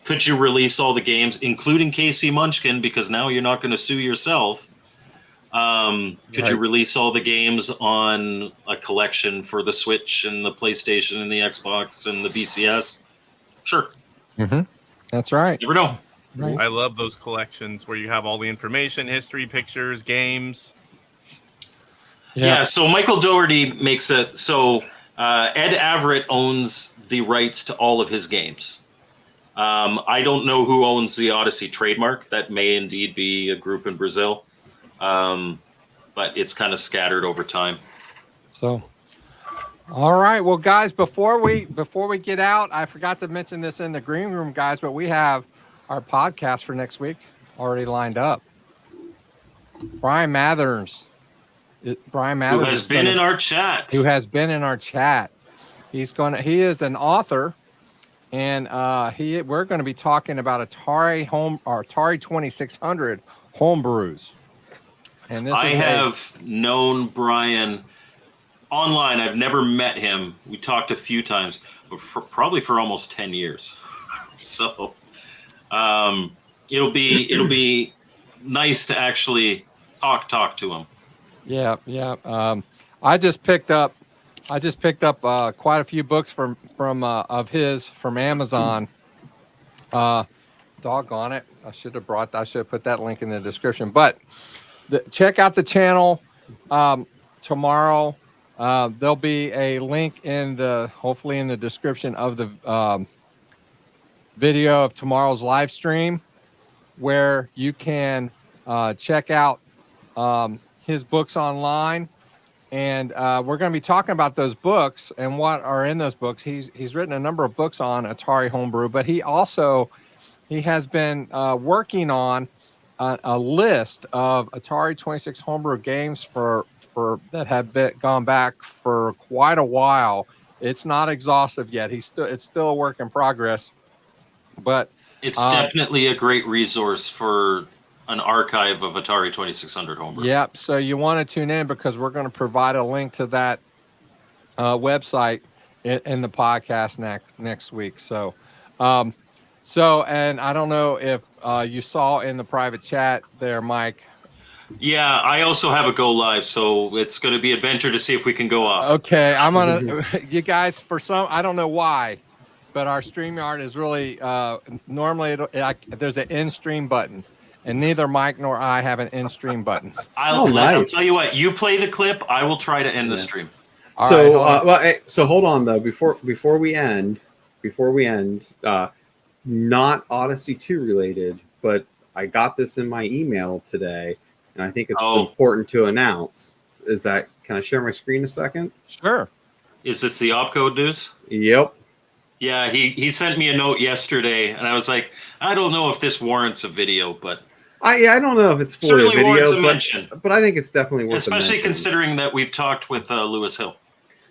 Could you release all the games, including KC Munchkin, because now you're not going to sue yourself? Could you release all the games on a collection for the Switch and the PlayStation and the Xbox and the BCS? Sure. Mm-hmm. That's right. Never know. Right. I love those collections where you have all the information, history, pictures, games. Yeah, so Michael Dougherty makes it so Ed Averitt owns the rights to all of his games. I don't know who owns the Odyssey trademark. That may indeed be a group in Brazil. But it's kind of scattered over time. So, all right. Well, guys, before we get out, I forgot to mention this in the green room, guys, but we have our podcast for next week already lined up. Brian Mathers, who has been in our chat. He is an author, and we're going to be talking about Atari 2600 homebrews. And I have known Brian online. I've never met him. We talked a few times, but probably for almost 10 years. So it'll be nice to actually talk to him. Yeah. I just picked up quite a few books from Amazon. Doggone it! I should have put that link in the description. But check out the channel tomorrow. There'll be a link hopefully in the description of the video of tomorrow's live stream, where you can check out his books online. And we're going to be talking about those books and what are in those books. He's written a number of books on Atari homebrew, but he has been working on a list of Atari 26 homebrew games for that have gone back for quite a while. It's not exhaustive yet. It's still a work in progress, but it's definitely a great resource for an archive of Atari 2600 homebrew. Yep. So you want to tune in, because we're going to provide a link to that website in the podcast next week. So, and I don't know if you saw in the private chat there, Mike. Yeah, I also have a go live, so it's going to be adventure to see if we can go off. Okay, I'm gonna. You guys, I don't know why, but our StreamYard is really normally there's an end stream button, and neither Mike nor I have an end stream button. I'll tell you what. You play the clip. I will try to end the stream. So hold on though. Before we end, not Odyssey 2 related, but I got this in my email today, and I think it's important to announce. Can I share my screen a second? Sure. Is this the opcode news? Yep. Yeah, he sent me a note yesterday, and I was like, I don't know if this warrants a video, but I don't know if it's for a video, but I think it's definitely worth especially considering that we've talked with Lewis Hill.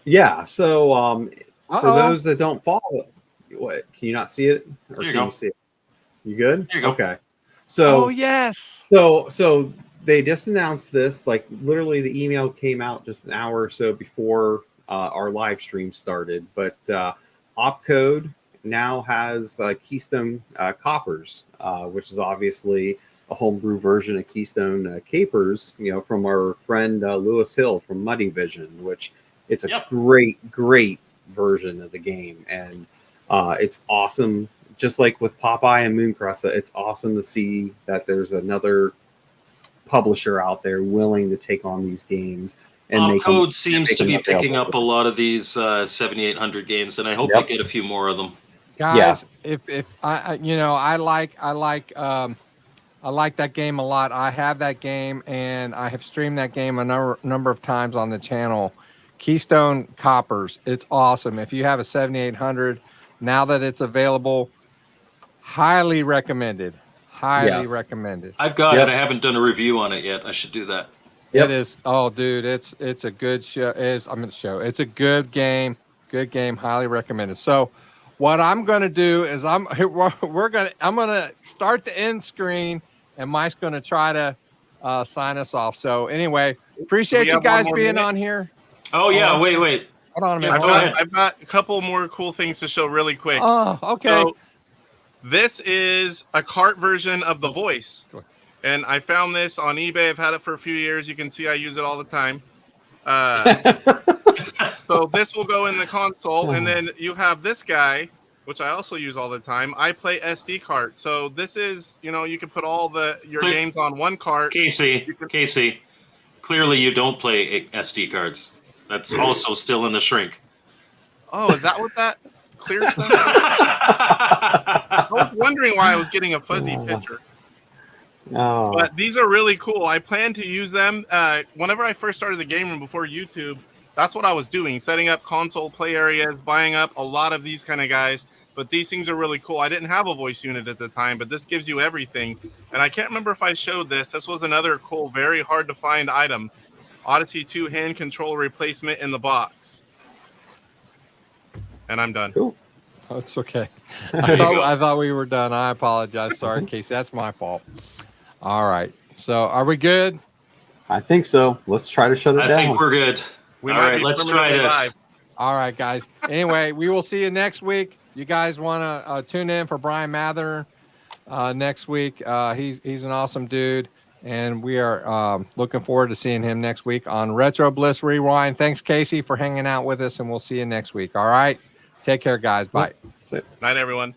Yeah. So for those that don't follow, what, can you not see it? Or there you can go. you see it? You good? There you go. Okay. So yes. So they just announced this, like literally the email came out just an hour or so before our live stream started. But opcode now has Keystone Coppers, which is obviously a homebrew version of Keystone Capers, from our friend Lewis Hill from Muddy Vision, which it's a great version of the game. And it's awesome. Just like with Popeye and Mooncrest, it's awesome to see that there's another publisher out there willing to take on these games. And Opcode seems to be picking up a lot of these 7800 games, and I hope they get a few more of them. Guys, if I like that game a lot. I have that game, and I have streamed that game a number of times on the channel. Keystone Coppers, it's awesome. If you have a 7800, now that it's available, highly recommended. Highly recommended. I've got it. I haven't done a review on it yet. I should do that. It is. Oh, dude, it's a good show. It's a good game. Good game. Highly recommended. So, what I'm going to do is I'm gonna start the end screen, and Mike's going to try to sign us off. So anyway, appreciate you guys being on here. Oh yeah, wait. Hold on a minute. I've got a couple more cool things to show really quick. Oh, okay. So, this is a cart version of the voice. And I found this on eBay. I've had it for a few years. You can see I use it all the time. So this will go in the console. And then you have this guy, which I also use all the time. I play SD cart. So this is, you can put all your games on one cart. Casey, clearly you don't play SD cards. That's also still in the shrink. Oh, is that what that clear stuff is? I was wondering why I was getting a fuzzy picture. Oh. But these are really cool. I plan to use them. Whenever I first started the game room before YouTube, that's what I was doing, setting up console play areas, buying up a lot of these kind of guys. But these things are really cool. I didn't have a voice unit at the time, but this gives you everything. And I can't remember if I showed this. This was another cool, very hard to find item. Odyssey 2 hand controller replacement in the box. And I'm done. Cool. Oh, it's okay. I thought we were done. I apologize. Sorry, Casey. That's my fault. All right. So are we good? I think so. Let's try to shut it down. I think we're good. All right, let's try this. Live. All right, guys. Anyway, we will see you next week. You guys want to tune in for Brian Mather next week. He's an awesome dude. And we are looking forward to seeing him next week on Retro Bliss Rewind. Thanks, Casey, for hanging out with us, and we'll see you next week. All right. Take care, guys. Bye. Night, everyone.